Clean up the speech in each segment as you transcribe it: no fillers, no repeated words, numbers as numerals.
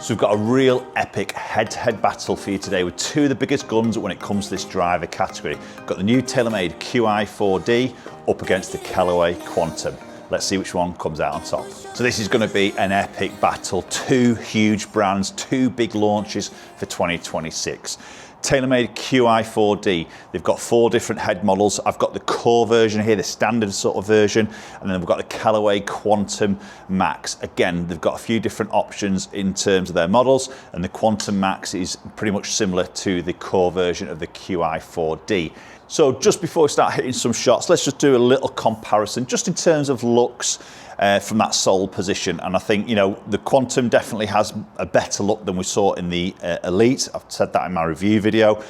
So we've got a real epic head-to-head battle for you today with two of the biggest guns when it comes to this driver category. We've got the new TaylorMade Qi4D up against the Callaway Quantum. Let's see which one comes out on top. So this is going to be an epic battle. Two huge brands, two big launches for 2026. TaylorMade Qi4D. They've got 4 different head models. I've got the core version here, the standard sort of version, and then we've got the Callaway Quantum Max. Again, they've got a few different options in terms of their models, and the Quantum Max is pretty much similar to the core version of the Qi4D. So just before we start hitting some shots, let's just do a little comparison, just in terms of looks from that sole position. And I think, you know, the Quantum definitely has a better look than we saw in the Elite. I've said that in my review video.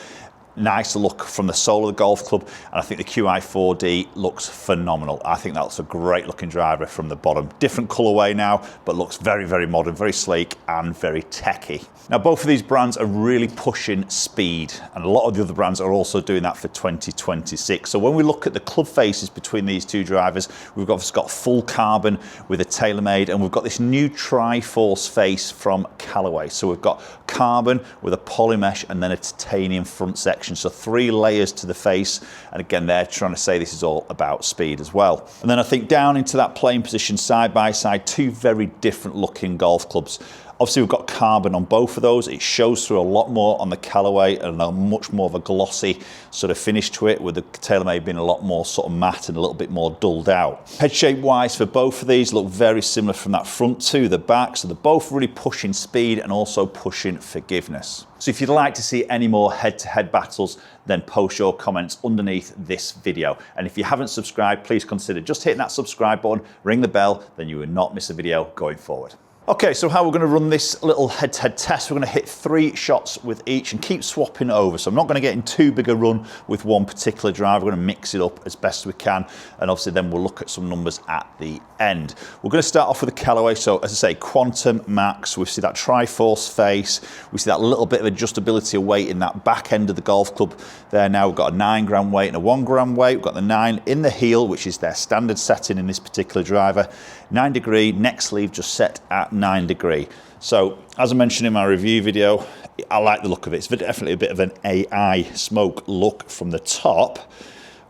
Nicer look from the sole of the golf club, and I think the Qi4D looks phenomenal. I think that's a great looking driver from the bottom. Different colorway now, but looks very, very modern, very sleek and very techy. Now both of these brands are really pushing speed, and a lot of the other brands are also doing that for 2026. So when we look at the club faces between these two drivers, we've obviously got full carbon with a TaylorMade, and we've got this new Tri-Force face from Callaway. So we've got carbon with a poly mesh and then a titanium front section. So 3 layers to the face, and again they're trying to say this is all about speed as well. And then I think down into that playing position side by side, two very different looking golf clubs. Obviously we've got carbon on both of those. It shows through a lot more on the Callaway and a much more of a glossy sort of finish to it, with the TaylorMade being a lot more sort of matte and a little bit more dulled out. Head shape wise for both of these look very similar from that front to the back, so they're both really pushing speed and also pushing forgiveness. So if you'd like to see any more head-to-head battles, then post your comments underneath this video. And if you haven't subscribed, please consider just hitting that subscribe button, ring the bell, then you will not miss a video going forward. Okay, so how we're going to run this little head-to-head test, we're going to hit 3 shots with each and keep swapping over. So I'm not going to get in too big a run with one particular driver. We're going to mix it up as best we can, and obviously then we'll look at some numbers at the end. We're going to start off with the Callaway. So as I say, Quantum Max, we see that Tri-Force face, we see that little bit of adjustability of weight in that back end of the golf club there. Now we've got a 9 gram weight and a 1 gram weight. We've got the 9 in the heel, which is their standard setting in this particular driver. 9 degree neck sleeve just set at 9 degree. So as I mentioned in my review video, I like the look of it. It's definitely a bit of an AI smoke look from the top.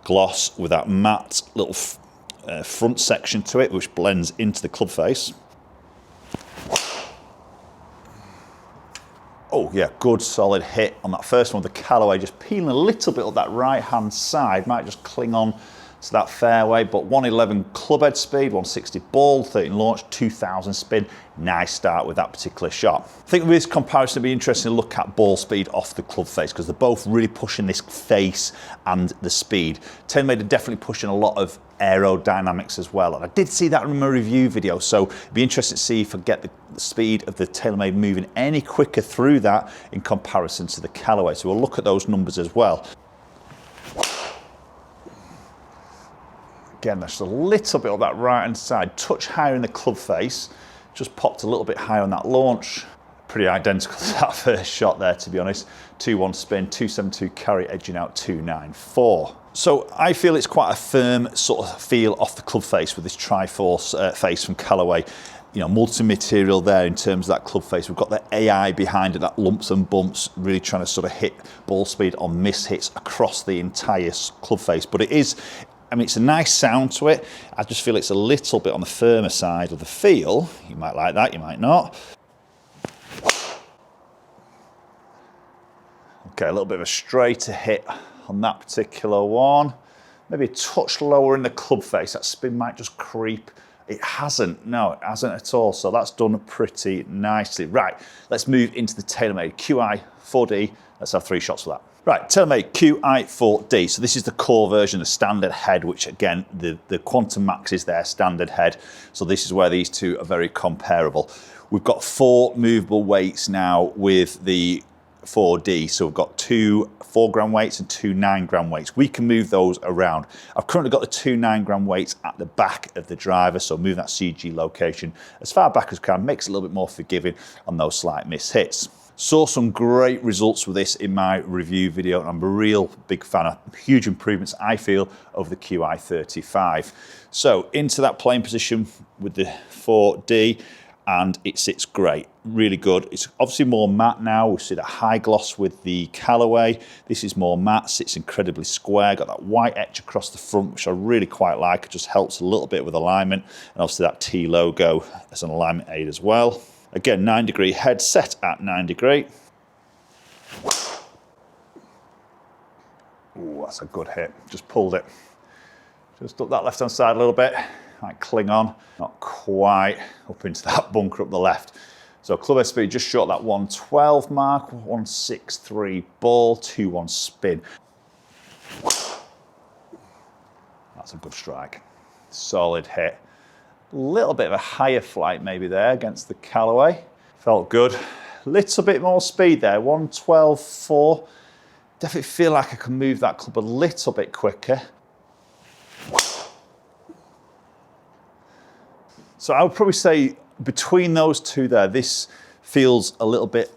Gloss with that matte little front section to it, which blends into the club face. Oh yeah, good solid hit on that first one with the Callaway, just peeling a little bit of that right hand side, might just cling on to that fairway, but 111 club head speed, 160 ball, 13 launch, 2000 spin. Nice start with that particular shot. I think with this comparison, it'd be interesting to look at ball speed off the club face, because they're both really pushing this face and the speed. TaylorMade are definitely pushing a lot of aerodynamics as well, and I did see that in my review video, so it'd be interesting to see if I get the speed of the TaylorMade moving any quicker through that in comparison to the Callaway. So we'll look at those numbers as well. Again, there's a little bit of that right hand side, touch higher in the club face, just popped a little bit higher on that launch. Pretty identical to that first shot there, to be honest. 2-1 spin, 272 carry, edging out 294. So I feel it's quite a firm sort of feel off the club face with this Tri-Force face from Callaway. You know, multi-material there in terms of that club face. We've got the AI behind it, that lumps and bumps, really trying to sort of hit ball speed on miss hits across the entire club face. But it is, I mean, it's a nice sound to it. I just feel it's a little bit on the firmer side of the feel. You might like that, you might not. Okay, a little bit of a straighter hit on that particular one. Maybe a touch lower in the club face. That spin might just creep. It hasn't, no, it hasn't at all. So that's done pretty nicely. Right, let's move into the TaylorMade Qi4D. Let's have 3 shots for that. Right, TaylorMade Qi4D. So this is the core version, the standard head, which again, the Quantum Max is their standard head. So this is where these two are very comparable. We've got 4 movable weights now with the 4D. So we've got 2 4 gram weights and 2 9 gram weights. We can move those around. I've currently got the 2 9 gram weights at the back of the driver. So move that CG location as far back as I can, makes it a little bit more forgiving on those slight miss hits. Saw some great results with this in my review video, and I'm a real big fan of huge improvements, I feel, over the Qi35. So into that playing position with the 4D, and it sits great, really good. It's obviously more matte now. We see that high gloss with the Callaway. This is more matte, sits incredibly square, got that white etch across the front, which I really quite like. It just helps a little bit with alignment, and obviously that T logo as an alignment aid as well. Again, 9-degree head, set at 9-degree. Ooh, that's a good hit. Just pulled it. Just up that left-hand side a little bit. Might cling on, not quite up into that bunker up the left. So club head speed just short that 112 mark, 163 ball, 2-1 spin. That's a good strike. Solid hit. A little bit of a higher flight maybe there against the Callaway. Felt good. Little bit more speed there, 112.4. Definitely feel like I can move that club a little bit quicker. So I would probably say between those two there, this feels a little bit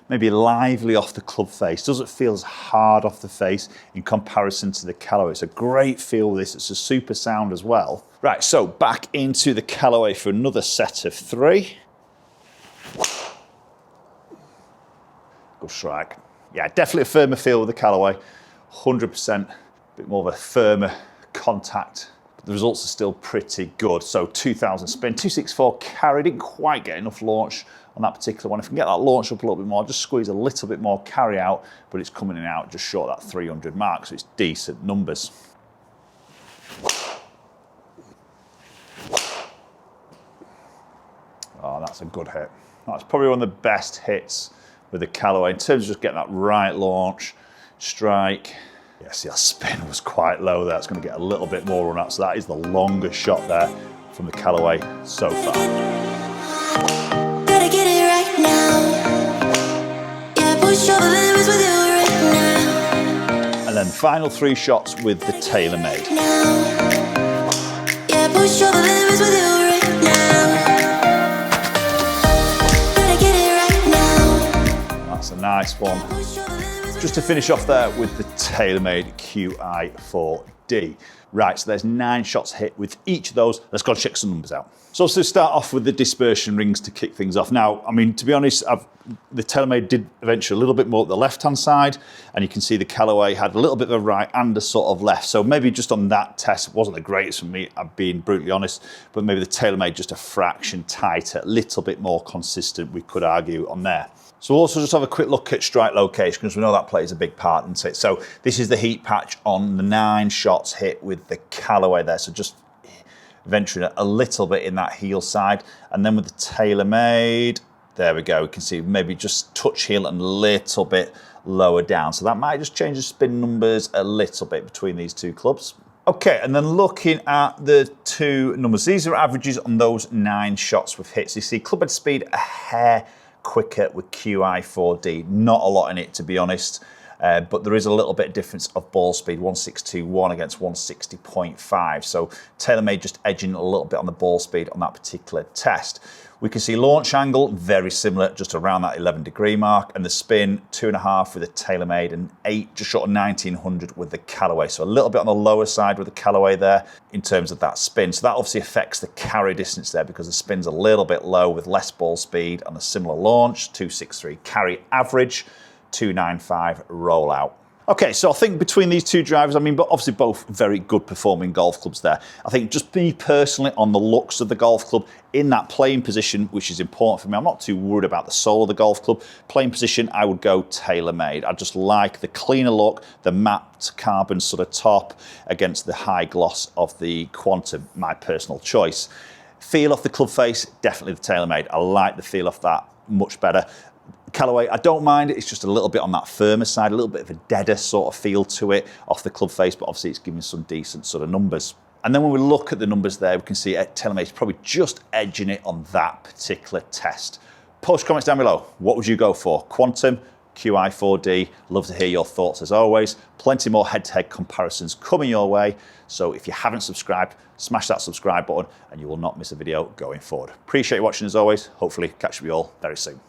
maybe lively off the club face. Doesn't feel as hard off the face in comparison to the Callaway. It's a great feel with this. It's a super sound as well. Right, so back into the Callaway for another set of 3. Good strike. Yeah, definitely a firmer feel with the Callaway. 100%, a bit more of a firmer contact. The results are still pretty good. So 2000 spin, 264 carry, didn't quite get enough launch on that particular one. If we can get that launch up a little bit more, just squeeze a little bit more carry out, but it's coming in out just short of that 300 mark, so it's decent numbers. Oh, that's a good hit. That's probably one of the best hits with the Callaway in terms of just getting that right launch, strike. Yeah, see that spin was quite low there. It's going to get a little bit more run out. So that is the longest shot there from the Callaway so far. Gotta get it right now. Yeah, push over limits with you right now. And then final 3 shots with the TaylorMade. Yeah, push over limits with you right now. Gotta get it right now. That's a nice one. Just to finish off there with the TaylorMade Qi4D. Right, so there's 9 shots hit with each of those. Let's go and check some numbers out. So to start off with the dispersion rings to kick things off. Now, I mean, to be honest, the TaylorMade did eventually a little bit more at the left-hand side, and you can see the Callaway had a little bit of a right and a sort of left. So maybe just on that test, it wasn't the greatest for me, I'm being brutally honest, but maybe the TaylorMade just a fraction tighter, a little bit more consistent, we could argue on there. So we'll also just have a quick look at strike location, because we know that plays a big part into it. So this is the heat patch on the 9 shots hit with the Callaway there. So just venturing a little bit in that heel side. And then with the TaylorMade, there we go. We can see maybe just touch heel and a little bit lower down. So that might just change the spin numbers a little bit between these 2 clubs. Okay, and then looking at the 2 numbers. These are averages on those 9 shots with hits. You see club head speed a hair quicker with Qi4D. Not a lot in it, to be honest, but there is a little bit of difference of ball speed, 162.1 against 160.5. So TaylorMade just edging a little bit on the ball speed on that particular test. We can see launch angle, very similar, just around that 11-degree mark, and the spin, 2.5 with the TaylorMade and 8, just short of 1900 with the Callaway. So a little bit on the lower side with the Callaway there in terms of that spin. So that obviously affects the carry distance there because the spin's a little bit low with less ball speed on a similar launch, 263 carry average, 295 rollout. Okay, so I think between these 2 drivers, I mean, but obviously both very good performing golf clubs there. I think just me personally on the looks of the golf club in that playing position, which is important for me. I'm not too worried about the sole of the golf club. Playing position, I would go TaylorMade. I just like the cleaner look, the matte carbon sort of top against the high gloss of the Quantum, my personal choice. Feel off the club face, definitely the TaylorMade. I like the feel off that much better. Callaway, I don't mind it. It's just a little bit on that firmer side, a little bit of a deader sort of feel to it off the club face, but obviously it's giving some decent sort of numbers. And then when we look at the numbers there, we can see TaylorMade's probably just edging it on that particular test. Post comments down below. What would you go for? Quantum, Qi4D. Love to hear your thoughts as always. Plenty more head-to-head comparisons coming your way. So if you haven't subscribed, smash that subscribe button and you will not miss a video going forward. Appreciate you watching as always. Hopefully catch up with you all very soon.